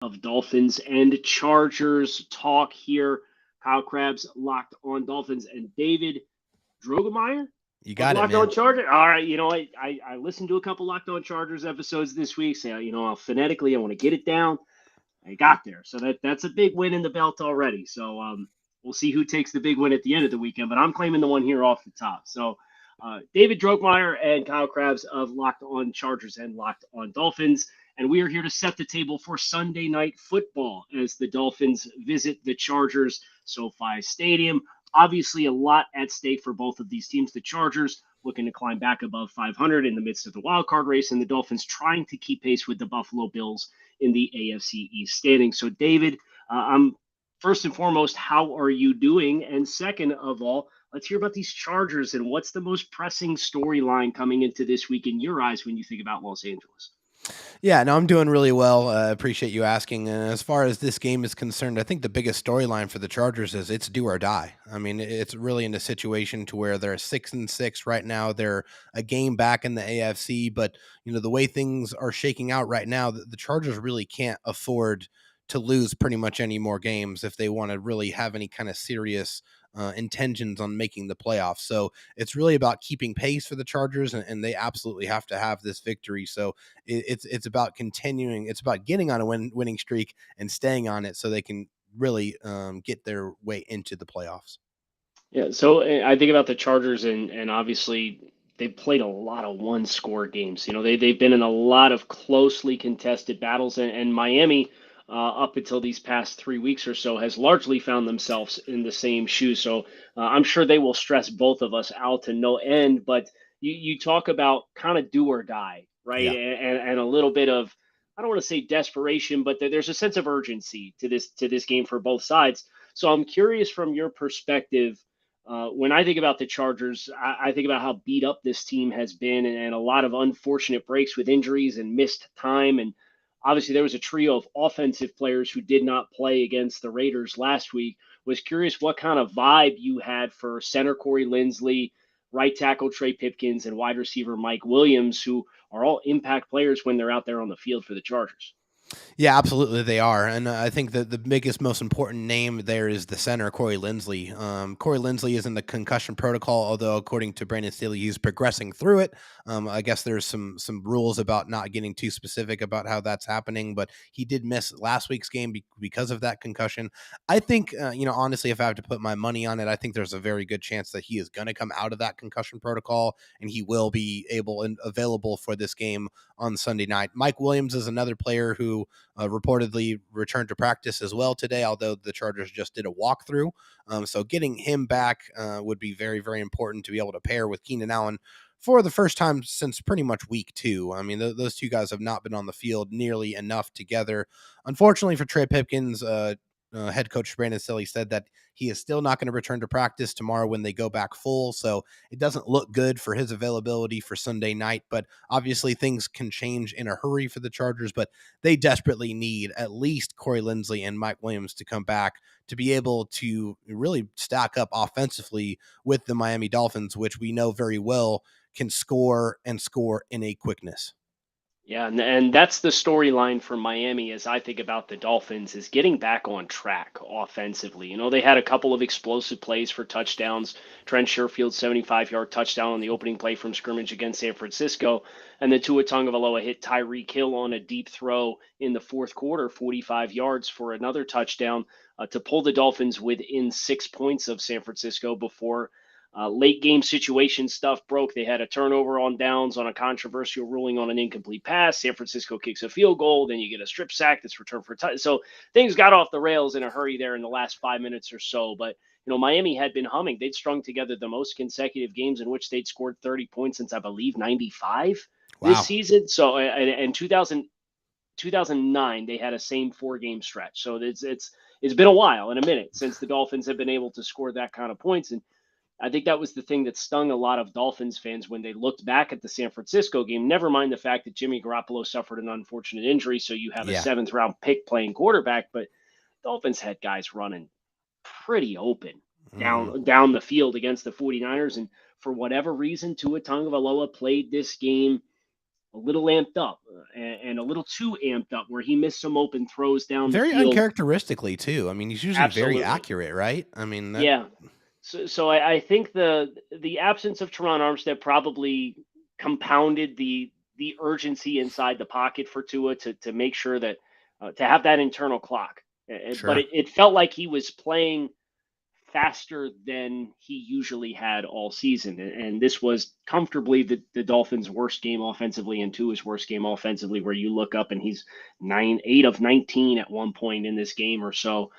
of Dolphins and Chargers talk here. Kyle Krabs, Locked On Dolphins, and David Drogemeyer You of got it, Locked On man. Chargers. All right, I listened to a couple Locked On Chargers episodes this week. So phonetically, I want to get it down. I got there, so that's a big win in the belt already. So we'll see who takes the big win at the end of the weekend. But I'm claiming the one here off the top. So David Drogemeyer and Kyle Krabs of Locked On Chargers and Locked On Dolphins. And we are here to set the table for Sunday night football as the Dolphins visit the Chargers SoFi Stadium. Obviously, a lot at stake for both of these teams. The Chargers looking to climb back above 500 in the midst of the wild card race, and the Dolphins trying to keep pace with the Buffalo Bills in the AFC East standing. So, David, I'm first and foremost, how are you doing? And second of all, let's hear about these Chargers and what's the most pressing storyline coming into this week in your eyes when you think about Los Angeles? Yeah, no, I'm doing really well. Appreciate you asking. And as far as this game is concerned, I think the biggest storyline for the Chargers is it's do or die. I mean, it's really in a situation to where they're 6-6 right now. They're a game back in the AFC, but the way things are shaking out right now, the Chargers really can't afford to lose pretty much any more games if they want to really have any kind of serious intentions on making the playoffs. So it's really about keeping pace for the Chargers, and they absolutely have to have this victory. So it's about continuing. It's about getting on a winning streak and staying on it, so they can really get their way into the playoffs. Yeah, so I think about the Chargers, and obviously they've played a lot of one score games. They've been in a lot of closely contested battles, and Miami, up until these past 3 weeks or so, has largely found themselves in the same shoes. So I'm sure they will stress both of us out to no end. But you talk about kind of do or die, right? Yeah. And a little bit of, I don't want to say desperation, but there's a sense of urgency to this game for both sides. So I'm curious from your perspective, when I think about the Chargers, I think about how beat up this team has been, and a lot of unfortunate breaks with injuries and missed time. And obviously, there was a trio of offensive players who did not play against the Raiders last week. Was curious what kind of vibe you had for center Corey Linsley, right tackle Trey Pipkins, and wide receiver Mike Williams, who are all impact players when they're out there on the field for the Chargers. Yeah, absolutely, they are, and I think that the biggest, most important name there is the center, Corey Linsley. Corey Linsley is in the concussion protocol, although according to Brandon Staley, he's progressing through it. I guess there's some rules about not getting too specific about how that's happening, but he did miss last week's game because of that concussion. I think, honestly, if I have to put my money on it, I think there's a very good chance that he is going to come out of that concussion protocol, and he will be able and available for this game on Sunday night. Mike Williams is another player who reportedly returned to practice as well today, although the Chargers just did a walkthrough. So getting him back would be very, very important to be able to pair with Keenan Allen for the first time since pretty much week 2. I mean, those two guys have not been on the field nearly enough together. Unfortunately for Trey Pipkins, head coach Brandon Staley said that he is still not going to return to practice tomorrow when they go back full. So it doesn't look good for his availability for Sunday night. But obviously, things can change in a hurry for the Chargers. But they desperately need at least Corey Linsley and Mike Williams to come back to be able to really stack up offensively with the Miami Dolphins, which we know very well can score and score in a quickness. Yeah, and that's the storyline for Miami as I think about the Dolphins is getting back on track offensively. They had a couple of explosive plays for touchdowns. Trent Sherfield's 75-yard touchdown on the opening play from scrimmage against San Francisco, and then Tua Tagovailoa hit Tyreek Hill on a deep throw in the fourth quarter, 45 yards for another touchdown to pull the Dolphins within 6 points of San Francisco before late game situation stuff broke. They had a turnover on downs on a controversial ruling on an incomplete pass. San Francisco kicks a field goal. Then you get a strip sack that's returned for a touchdown. So things got off the rails in a hurry there in the last 5 minutes or so. But Miami had been humming. They'd strung together the most consecutive games in which they'd scored 30 points since I believe 95 this Wow. season. So in 2009, they had a same 4 game stretch. So it's been a while and a minute since the Dolphins have been able to score that kind of points. And I think that was the thing that stung a lot of Dolphins fans when they looked back at the San Francisco game. Never mind the fact that Jimmy Garoppolo suffered an unfortunate injury, so you have a Yeah. seventh round pick playing quarterback, but Dolphins had guys running pretty open Hmm. down the field against the 49ers. And for whatever reason, Tua Tagovailoa played this game a little amped up and a little too amped up, where he missed some open throws down the Very field. uncharacteristically too. I mean, he's usually very Absolutely. accurate, right? I mean, that Yeah. So I think the absence of Teron Armstead probably compounded the urgency inside the pocket for Tua to make sure that to have that internal clock. But sure. it felt like he was playing faster than he usually had all season. And this was comfortably the Dolphins' worst game offensively and Tua's worst game offensively, where you look up and he's 8 of 19 at one point in this game or so.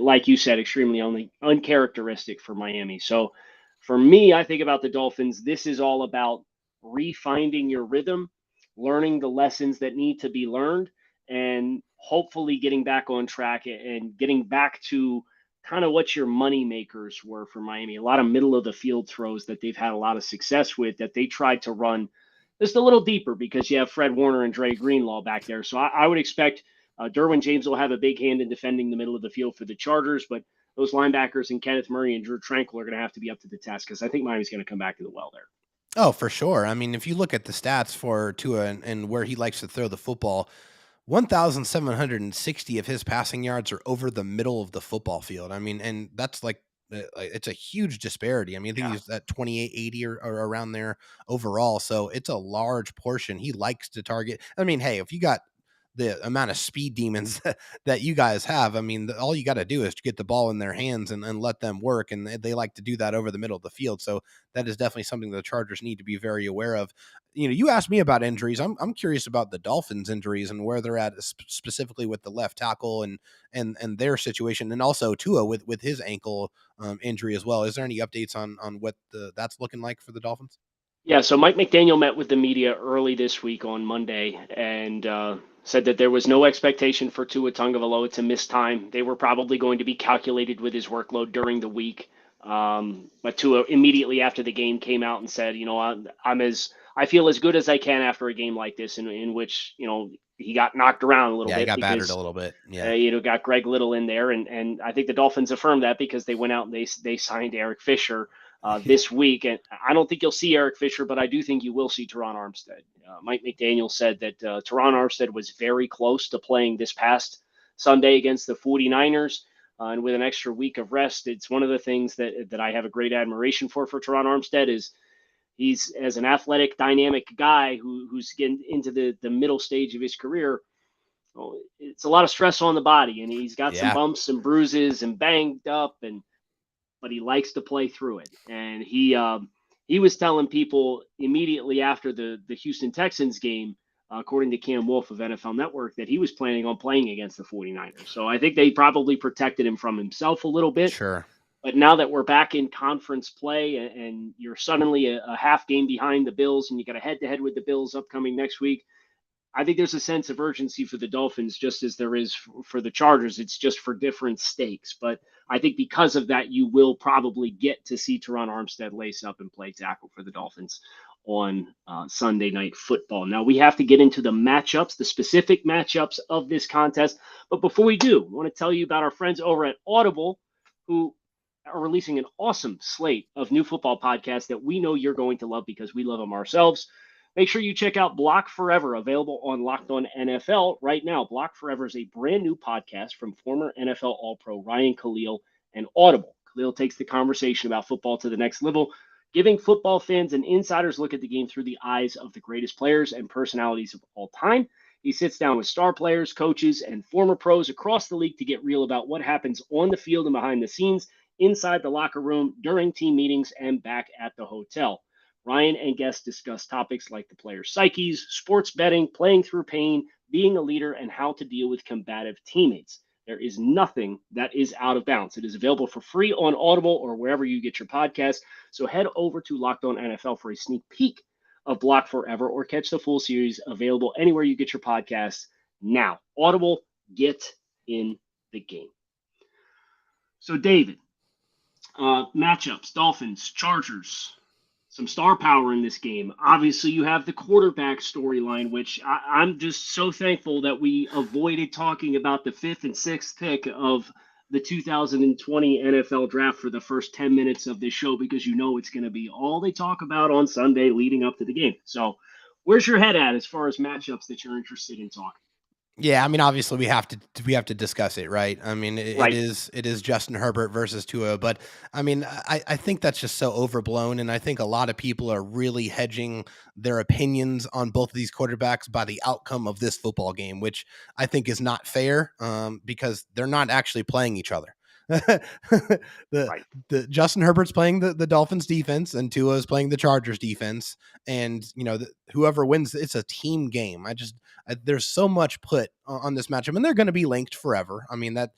Like you said, extremely only uncharacteristic for Miami. So for me, I think about the Dolphins. This is all about refinding your rhythm, learning the lessons that need to be learned, and hopefully getting back on track and getting back to kind of what your money makers were for Miami. A lot of middle of the field throws that they've had a lot of success with that they tried to run just a little deeper because you have Fred Warner and Dre Greenlaw back there. So I would expect Derwin James will have a big hand in defending the middle of the field for the Chargers, but those linebackers and Kenneth Murray and Drew Tranquil are going to have to be up to the test because I think Miami's going to come back to the well there. Oh, for sure. I mean, if you look at the stats for Tua and where he likes to throw the football, 1,760 of his passing yards are over the middle of the football field. I mean, and that's it's a huge disparity. I mean, I think Yeah. he's at 2880 or around there overall. So it's a large portion. He likes to target. I mean, hey, if you got the amount of speed demons that you guys have, I mean, all you got to do is get the ball in their hands and let them work. And they like to do that over the middle of the field. So that is definitely something the Chargers need to be very aware of. You know, you asked me about injuries. I'm curious about the Dolphins injuries and where they're at specifically with the left tackle and their situation, and also Tua with his ankle injury as well. Is there any updates on what that's looking like for the Dolphins? Yeah, so Mike McDaniel met with the media early this week on Monday and said that there was no expectation for Tua Tagovailoa to miss time. They were probably going to be calculated with his workload during the week. But Tua immediately after the game came out and said, I feel as good as I can after a game like this, in which he got knocked around a little Yeah, he bit got battered a because little bit. Yeah. got Greg Little in there, and I think the Dolphins affirmed that because they went out and they signed Eric Fisher this week. And I don't think you'll see Eric Fisher, but I do think you will see Teron Armstead. Mike McDaniel said that Teron Armstead was very close to playing this past Sunday against the 49ers. And with an extra week of rest, it's one of the things that I have a great admiration for Teron Armstead is he's as an athletic, dynamic guy who's getting into the middle stage of his career. Well, it's a lot of stress on the body, and he's got some Yeah. bumps and bruises and banged up, but he likes to play through it. And he was telling people immediately after the Houston Texans game, according to Cam Wolfe of NFL Network, that he was planning on playing against the 49ers. So I think they probably protected him from himself a little bit. Sure. But now that we're back in conference play and you're suddenly a half game behind the Bills and you got a head to head with the Bills upcoming next week, I think there's a sense of urgency for the Dolphins, just as there is for the Chargers. It's just for different stakes. But I think because of that, you will probably get to see Teron Armstead lace up and play tackle for the Dolphins on Sunday Night Football. Now, we have to get into the matchups, the specific matchups of this contest. But before we do, I want to tell you about our friends over at Audible, who are releasing an awesome slate of new football podcasts that we know you're going to love because we love them ourselves. Make sure you check out Block Forever, available on Locked On NFL right now. Block Forever is a brand new podcast from former NFL All-Pro Ryan Khalil and Audible. Khalil takes the conversation about football to the next level, giving football fans an insider's look at the game through the eyes of the greatest players and personalities of all time. He sits down with star players, coaches, and former pros across the league to get real about what happens on the field and behind the scenes, inside the locker room, during team meetings, and back at the hotel. Ryan and guests discuss topics like the players' psyches, sports betting, playing through pain, being a leader, and how to deal with combative teammates. There is nothing that is out of bounds. It is available for free on Audible or wherever you get your podcasts. So head over to Locked On NFL for a sneak peek of Block Forever or catch the full series available anywhere you get your podcasts now. Audible, get in the game. So, David, matchups, Dolphins, Chargers. Some star power in this game. Obviously, you have the quarterback storyline, which I'm just so thankful that we avoided talking about the 5th and 6th pick of the 2020 NFL draft for the first 10 minutes of this show because you know it's going to be all they talk about on Sunday leading up to the game. So Where's your head at as far as matchups that you're interested in talking? Yeah, I mean, obviously we have to discuss it, right? I mean, Right. it is Justin Herbert versus Tua, but I mean, I think that's just so overblown, and I think a lot of people are really hedging their opinions on both of these quarterbacks by the outcome of this football game, which I think is not fair, because they're not actually playing each other. the Right. the Justin Herbert's playing the Dolphins defense, and Tua is playing the Chargers defense, and whoever wins, it's a team game. There's so much put on this matchup, and they're going to be linked forever. I mean, that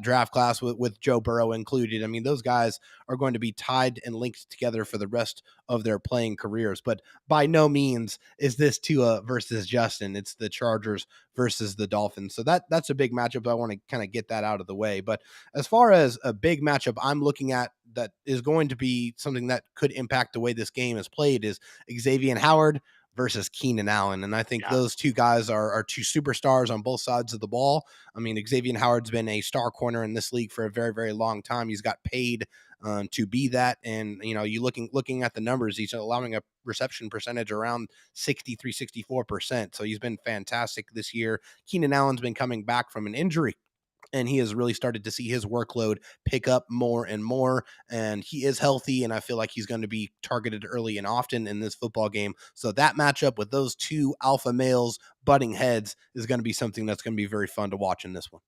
draft class with Joe Burrow included. I mean, those guys are going to be tied and linked together for the rest of their playing careers. But by no means is this Tua versus Justin. It's the Chargers versus the Dolphins. So that's a big matchup. I want to kind of get that out of the way. But as far as a big matchup I'm looking at that is going to be something that could impact the way this game is played is Xavier Howard versus Keenan Allen. And I think Yeah. those two guys are two superstars on both sides of the ball. I mean, Xavier Howard's been a star corner in this league for a very, very long time. He's got paid to be that. And, you looking at the numbers, he's allowing a reception percentage around 63, 64%. So he's been fantastic this year. Keenan Allen's been coming back from an injury, and he has really started to see his workload pick up more and more, and he is healthy, and I feel like he's going to be targeted early and often in this football game. So that matchup with those two alpha males butting heads is going to be something that's going to be very fun to watch in this one.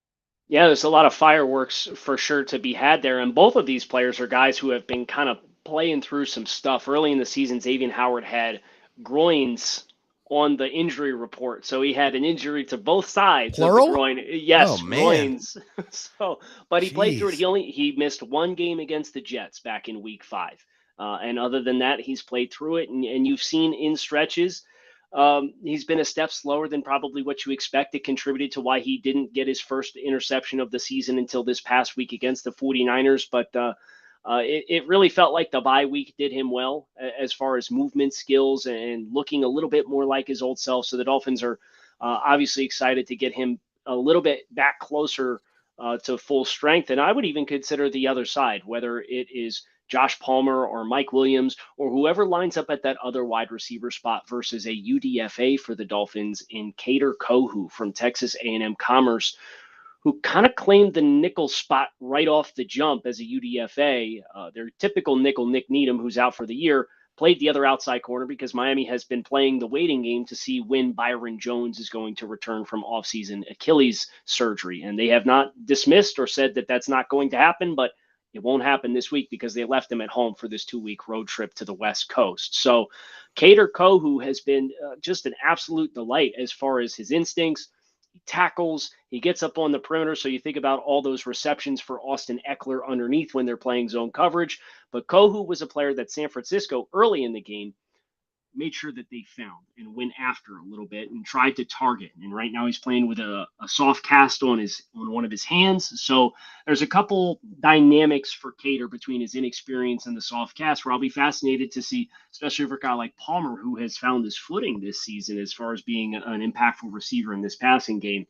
Yeah, there's a lot of fireworks for sure to be had there. And both of these players are guys who have been kind of playing through some stuff. Early in the season, Xavier Howard had groins on the injury report. So he had an injury to both sides of the Plural? groin. Oh Yes, man. groins. So, but he played through it. Jeez. He missed one game against the Jets back in week 5. And other than that, he's played through it. And you've seen in stretches he's been a step slower than probably what you expect. It contributed to why he didn't get his first interception of the season until this past week against the 49ers. But it really felt like the bye week did him well as far as movement skills and looking a little bit more like his old self. So the Dolphins are obviously excited to get him a little bit back closer to full strength. And I would even consider the other side, whether it is Josh Palmer or Mike Williams or whoever lines up at that other wide receiver spot versus a UDFA for the Dolphins in Cater Kohu from Texas A&M Commerce, who kind of claimed the nickel spot right off the jump as a UDFA. Their typical nickel, Nick Needham, who's out for the year, played the other outside corner because Miami has been playing the waiting game to see when Byron Jones is going to return from offseason Achilles surgery. And they have not dismissed or said that that's not going to happen, but it won't happen this week because they left him at home for this 2-week road trip to the West Coast. So Cater Kohu has been just an absolute delight as far as his instincts. He tackles, he gets up on the perimeter. So you think about all those receptions for Austin Eckler underneath when they're playing zone coverage. But Kohu was a player that San Francisco early in the game made sure that they found and went after a little bit and tried to target. And right now he's playing with a soft cast on one of his hands. So there's a couple dynamics for Cater between his inexperience and the soft cast where I'll be fascinated to see, especially for a guy like Palmer, who has found his footing this season as far as being an impactful receiver in this passing game.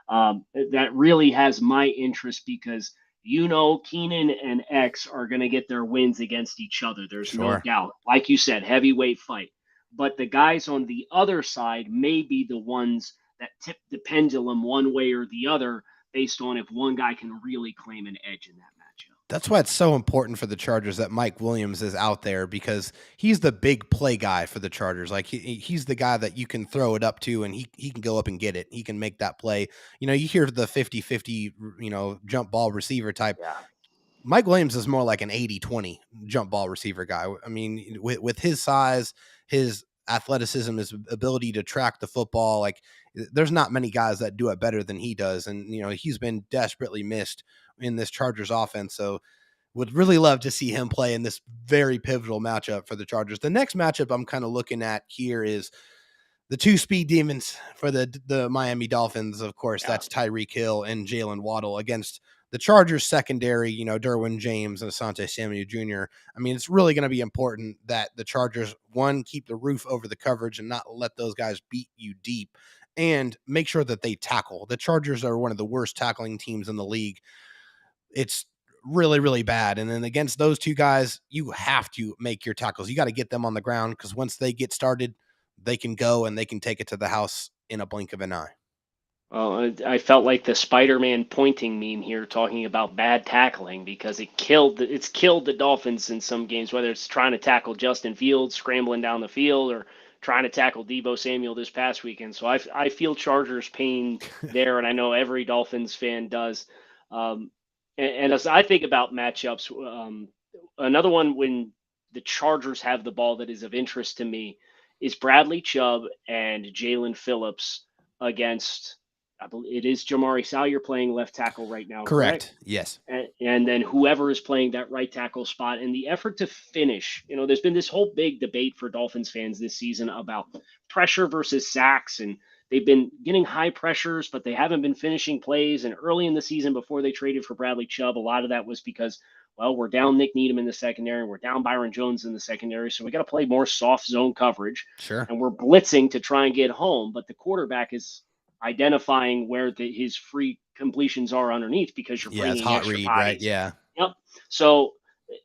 That really has my interest because Keenan and X are going to get their wins against each other. There's no Sure. doubt. Like you said, heavyweight fight. But the guys on the other side may be the ones that tip the pendulum one way or the other based on if one guy can really claim an edge in that matchup. That's why it's so important for the Chargers that Mike Williams is out there, because he's the big play guy for the Chargers. Like he's the guy that you can throw it up to and he can go up and get it. He can make that play. You hear the 50-50, jump ball receiver type. Yeah. Mike Williams is more like an 80-20 jump ball receiver guy. I mean, with his size, his athleticism, his ability to track the football, like there's not many guys that do it better than he does. And, he's been desperately missed in this Chargers offense. So would really love to see him play in this very pivotal matchup for the Chargers. The next matchup I'm kind of looking at here is the two speed demons for the Miami Dolphins. Of course, Yeah. that's Tyreek Hill and Jalen Waddle against the Chargers secondary, Derwin James and Asante Samuel Jr. I mean, it's really going to be important that the Chargers, one, keep the roof over the coverage and not let those guys beat you deep, and make sure that they tackle. The Chargers are one of the worst tackling teams in the league. It's really, really bad. And then against those two guys, you have to make your tackles. You got to get them on the ground, because once they get started, they can go and they can take it to the house in a blink of an eye. Well, I felt like the Spider-Man pointing meme here, talking about bad tackling because it's killed the Dolphins in some games, whether it's trying to tackle Justin Fields scrambling down the field or trying to tackle Debo Samuel this past weekend. So I feel Chargers pain there, and I know every Dolphins fan does. Um, and as I think about matchups, another one when the Chargers have the ball that is of interest to me is Bradley Chubb and Jalen Phillips against, I believe it is Jamari Salyer playing left tackle right now, correct? Correct. Yes. And then whoever is playing that right tackle spot and the effort to finish. There's been this whole big debate for Dolphins fans this season about pressure versus sacks, and they've been getting high pressures, but they haven't been finishing plays. And early in the season, before they traded for Bradley Chubb, a lot of that was because, well, we're down Nick Needham in the secondary, we're down Byron Jones in the secondary, so we got to play more soft zone coverage, Sure. and we're blitzing to try and get home. But the quarterback is identifying where his free completions are underneath because you're Yeah, it's bringing hot extra read, right? bodies. Yeah. Yep. So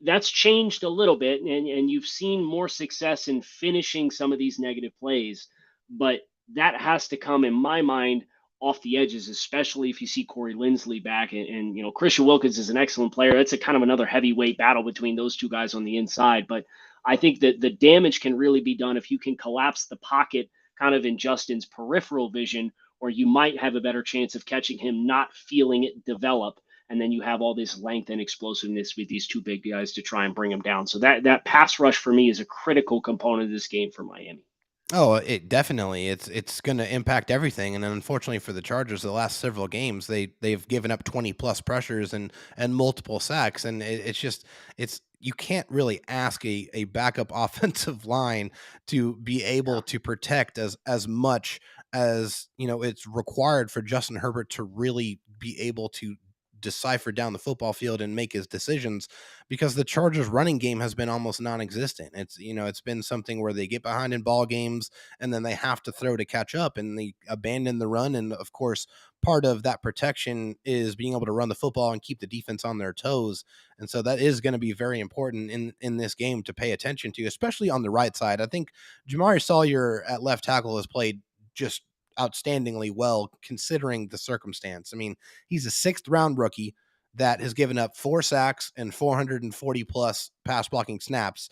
that's changed a little bit, and you've seen more success in finishing some of these negative plays, but that has to come, in my mind, off the edges, especially if you see Corey Linsley back, and Christian Wilkins is an excellent player. It's a kind of another heavyweight battle between those two guys on the inside, but I think that the damage can really be done if you can collapse the pocket kind of in Justin's peripheral vision, or you might have a better chance of catching him not feeling it develop. And then you have all this length and explosiveness with these two big guys to try and bring him down. So that pass rush for me is a critical component of this game for Miami. Oh, it definitely it's going to impact everything, and unfortunately for the Chargers, the last several games they've given up 20 plus pressures and multiple sacks, and it's just it's you can't really ask a backup offensive line to be able Yeah. to protect as much as it's required for Justin Herbert to really be able to decipher down the football field and make his decisions, because the Chargers running game has been almost non-existent. It's been something where they get behind in ball games and then they have to throw to catch up and they abandon the run. And of course, part of that protection is being able to run the football and keep the defense on their toes. And so that is going to be very important in this game to pay attention to, especially on the right side. I think Jamari Salyer at left tackle has played just outstandingly well considering the circumstance. I mean, he's a 6th-round rookie that has given up 4 sacks and 440 plus pass blocking snaps,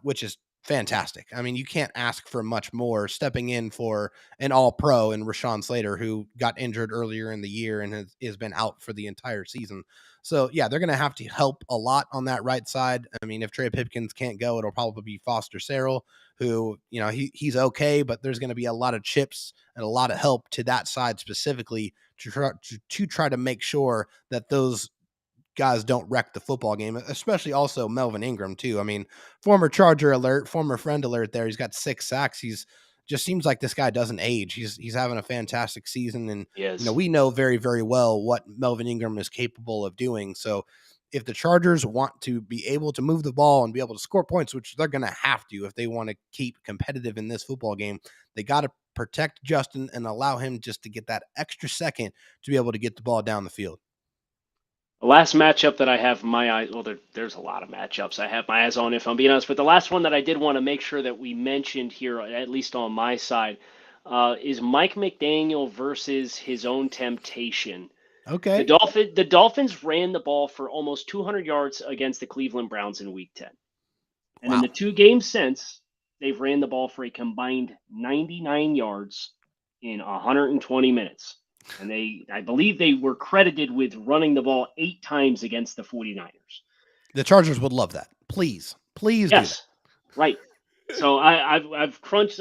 which is fantastic. I mean, you can't ask for much more, stepping in for an all-pro in Rashawn Slater, who got injured earlier in the year and has been out for the entire season. So, yeah, they're going to have to help a lot on that right side. I mean, if Trey Pipkins can't go, it'll probably be Foster Sarrell, who, he's okay, but there's going to be a lot of chips and a lot of help to that side specifically to try to make sure that those guys don't wreck the football game, especially also Melvin Ingram too. I mean, former Charger alert, former friend alert there. He's got 6 sacks. He's just seems like this guy doesn't age. He's having a fantastic season. And, Yes. we know very, very well what Melvin Ingram is capable of doing. So if the Chargers want to be able to move the ball and be able to score points, which they're going to have to, if they want to keep competitive in this football game, they got to protect Justin and allow him just to get that extra second to be able to get the ball down the field. The last matchup that I have my eyes, well, there's a lot of matchups I have my eyes on, if I'm being honest, but the last one that I did want to make sure that we mentioned here, at least on my side, is Mike McDaniel versus his own temptation. The Okay. Dolphins ran the ball for almost 200 yards against the Cleveland Browns in Week 10, and in Wow. the 2 games since, they've ran the ball for a combined 99 yards in 120 minutes. And I believe they were credited with running the ball 8 times against the 49ers. The Chargers would love that. Please do that. Yes, right. So I've crunched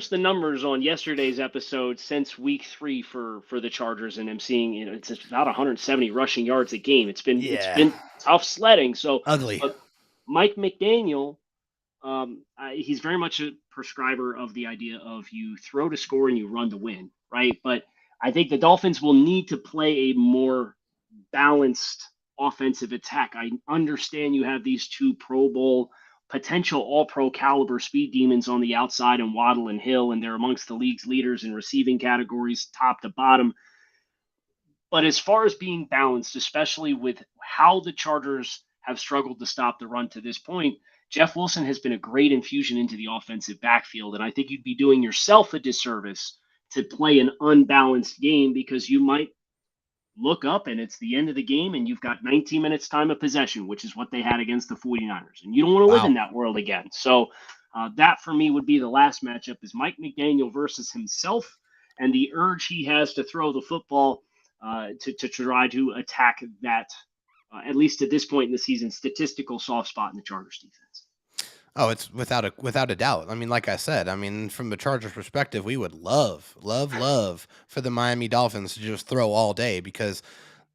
the numbers on yesterday's episode since Week 3 for the Chargers, and I'm seeing it's about 170 rushing yards a game. It's Yeah. been tough sledding. So, Ugly. but Mike McDaniel, he's very much a prescriber of the idea of you throw to score and you run to win, right? But I think the Dolphins will need to play a more balanced offensive attack. I understand you have these two Pro Bowl potential all pro caliber speed demons on the outside and Waddle and Hill, and they're amongst the league's leaders in receiving categories, top to bottom. But as far as being balanced, especially with how the Chargers have struggled to stop the run to this point, Jeff Wilson has been a great infusion into the offensive backfield, and I think you'd be doing yourself a disservice to play an unbalanced game because you might look up and it's the end of the game and you've got 19 minutes time of possession, which is what they had against the 49ers. And you don't want to live in Wow. that world again. So that for me would be the last matchup is Mike McDaniel versus himself and the urge he has to throw the football to try to attack that, at least at this point in the season, statistical soft spot in the Chargers defense. Oh, it's without a doubt. I mean, like I said, I mean, from the Chargers' perspective, we would love for the Miami Dolphins to just throw all day because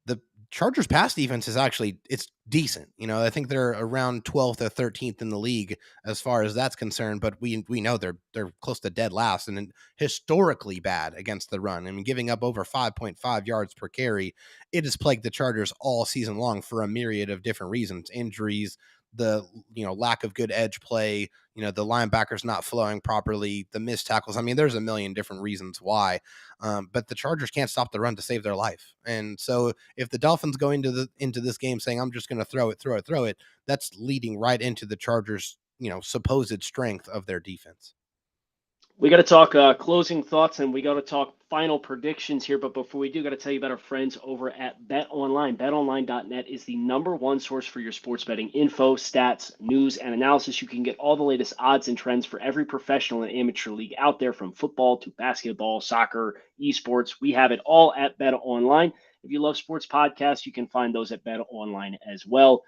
the Chargers pass defense is actually it's decent. You know, I think they're around 12th or 13th in the league as far as that's concerned, but we know they're close to dead last and historically bad against the run. I mean, giving up over 5.5 yards per carry, it has plagued the Chargers all season long for a myriad of different reasons, injuries, the lack of good edge play, the linebackers not flowing properly, the missed tackles. I mean, there's a million different reasons why. But the Chargers can't stop the run to save their life. And so if the Dolphins go into this game saying, I'm just going to throw it, that's leading right into the Chargers, supposed strength of their defense. We got to talk closing thoughts and we got to talk final predictions here. But before we do, got to tell you about our friends over at Bet Online. BetOnline.net is the number one source for your sports betting info, stats, news, and analysis. You can get all the latest odds and trends for every professional and amateur league out there, from football to basketball, soccer, esports. We have it all at Bet Online. If you love sports podcasts, you can find those at Bet Online as well.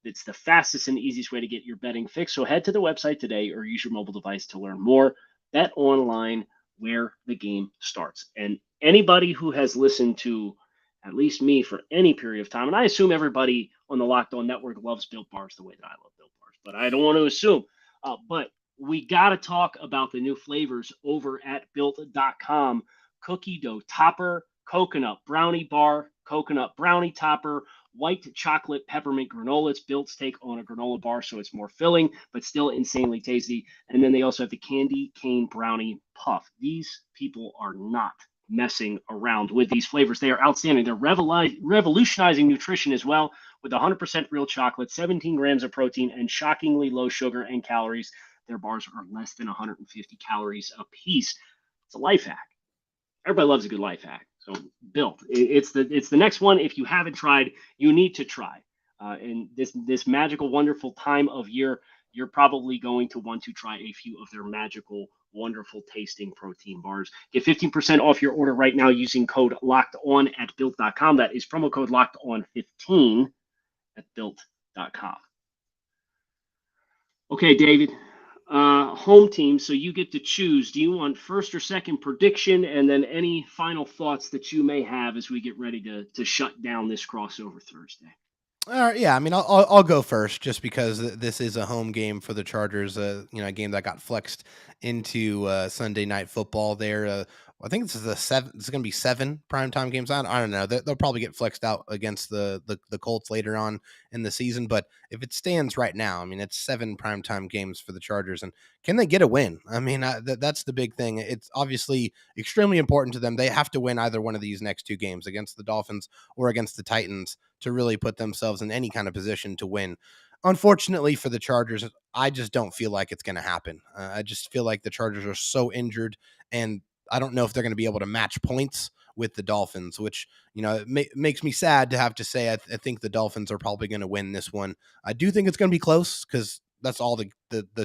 It's the fastest and easiest way to get your betting fix. So head to the website today or use your mobile device to learn more. Bet Online, where the game starts. And anybody who has listened to at least me for any period of time, and I assume everybody on the Locked On Network loves Built Bars the way that I love Built Bars, but I don't want to assume. But we got to talk about the new flavors over at Built.com. Cookie dough topper, coconut brownie bar, coconut brownie topper, white chocolate peppermint granola. It's Built's take on a granola bar, so it's more filling, but still insanely tasty. And then they also have the candy cane brownie puff. These people are not messing around with these flavors. They are outstanding. They're revolutionizing nutrition as well, with 100% real chocolate, 17 grams of protein, and shockingly low sugar and calories. Their bars are less than 150 calories a piece. It's a life hack. Everybody loves a good life hack. So Built, it's the next one. If you haven't tried, you need to try. And this magical, wonderful time of year, you're probably going to want to try a few of their magical, wonderful tasting protein bars. Get 15% off your order right now using code Locked On at Built.com. That is promo code Locked On 15 at Built.com. Okay, David. Home team, so you get to choose. Do you want first or second prediction, and then any final thoughts that you may have as we get ready to shut down this crossover Thursday? Yeah, I mean, I'll go first just because this is a home game for the Chargers. A game that got flexed into Sunday Night Football. There, I think this is it's going to be 7 primetime games. I don't know. They'll probably get flexed out against the Colts later on in the season. But if it stands right now, I mean, it's 7 primetime games for the Chargers, and can they get a win? I mean, that's the big thing. It's obviously extremely important to them. They have to win either one of these next 2 games against the Dolphins or against the Titans to really put themselves in any kind of position to win. Unfortunately for the Chargers, I just don't feel like it's going to happen. I just feel like the Chargers are so injured, and I don't know if they're going to be able to match points with the Dolphins, which, it makes me sad to have to say. I think the Dolphins are probably going to win this one. I do think it's going to be close because that's all the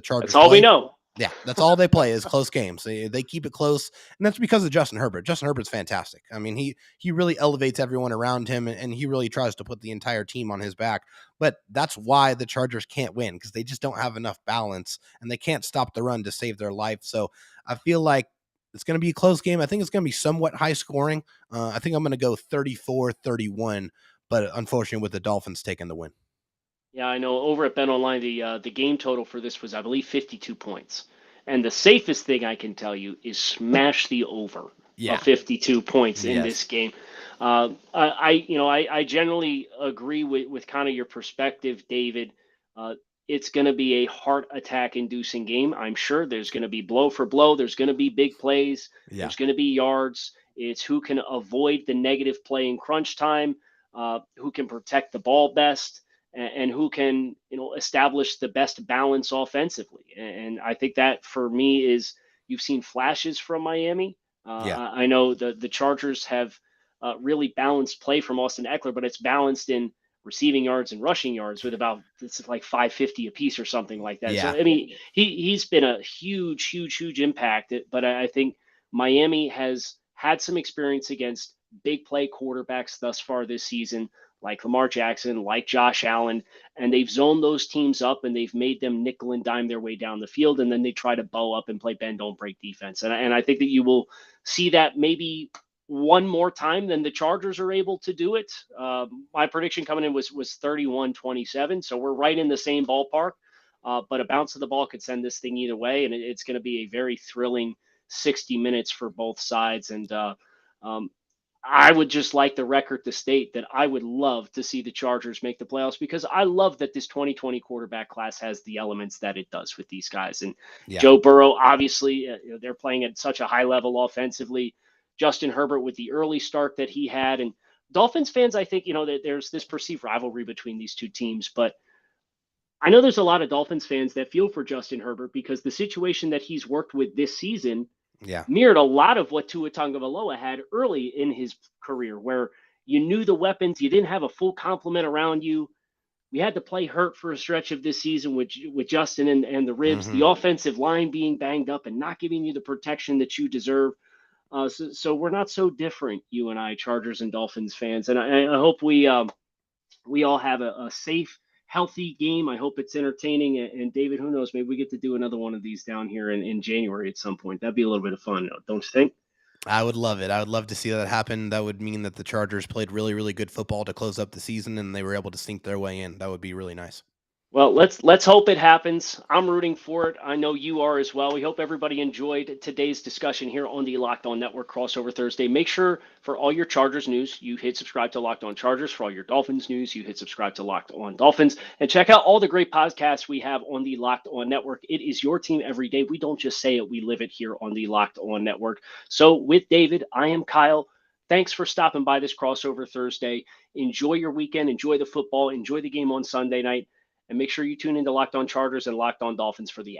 Chargers That's all play. we know. Yeah, that's all they play is close games. They keep it close, and that's because of Justin Herbert. Justin Herbert's fantastic. I mean, he really elevates everyone around him, and he really tries to put the entire team on his back. But that's why the Chargers can't win, because they just don't have enough balance, and they can't stop the run to save their life. So I feel like it's going to be a close game. I think it's going to be somewhat high scoring. I think I'm going to go 34-31, but unfortunately with the Dolphins taking the win. Yeah, I know. Over at Bet Online, the game total for this was, I believe, 52 points. And the safest thing I can tell you is smash the over of 52 points in this game. I generally agree with kind of your perspective, David. It's going to be a heart attack inducing game. I'm sure there's going to be blow for blow. There's going to be big plays. Yeah. There's going to be yards. It's who can avoid the negative play in crunch time, who can protect the ball best. and who can, establish the best balance offensively. And I think that for me is, you've seen flashes from Miami. Yeah. I know the Chargers have really balanced play from Austin Eckler, but it's balanced in receiving yards and rushing yards with about, it's like 550 apiece or something like that. So Yeah. I mean, he's been a huge impact. But I think Miami has had some experience against big play quarterbacks thus far this season, like Lamar Jackson, like Josh Allen, and they've zoned those teams up and they've made them nickel and dime their way down the field, and then they try to bow up and play bend don't break defense. And I think that you will see that maybe one more time than the Chargers are able to do it. My prediction coming in was 31-27, so we're right in the same ballpark. But a bounce of the ball could send this thing either way, and it's going to be a very thrilling 60 minutes for both sides. And um, I would just like the record to state that I would love to see the Chargers make the playoffs, because I love that this 2020 quarterback class has the elements that it does with these guys. And Yeah. Joe Burrow, obviously, they're playing at such a high level offensively. Justin Herbert with the early start that he had. And Dolphins fans, I think, that there's this perceived rivalry between these two teams. But I know there's a lot of Dolphins fans that feel for Justin Herbert, because the situation that he's worked with this season Yeah. mirrored a lot of what Tua Tagovailoa had early in his career, where you knew the weapons, you didn't have a full complement around you. We had to play hurt for a stretch of this season with Justin and the ribs, Hmm. the offensive line being banged up and not giving you the protection that you deserve. So we're not so different, you and I, Chargers and Dolphins fans. And I hope we all have a safe, healthy game. I hope it's entertaining. And David, who knows, maybe we get to do another one of these down here in January at some point. That'd be a little bit of fun, don't you think? I would love it. I would love to see that happen. That would mean that the Chargers played really, really good football to close up the season and they were able to sneak their way in. That would be really nice. Well, let's hope it happens. I'm rooting for it. I know you are as well. We hope everybody enjoyed today's discussion here on the Locked On Network Crossover Thursday. Make sure for all your Chargers news, you hit subscribe to Locked On Chargers. For all your Dolphins news, you hit subscribe to Locked On Dolphins. And check out all the great podcasts we have on the Locked On Network. It is your team every day. We don't just say it, we live it here on the Locked On Network. So with David, I am Kyle. Thanks for stopping by this Crossover Thursday. Enjoy your weekend. Enjoy the football. Enjoy the game on Sunday night. And make sure you tune into Locked On Chargers and Locked On Dolphins for the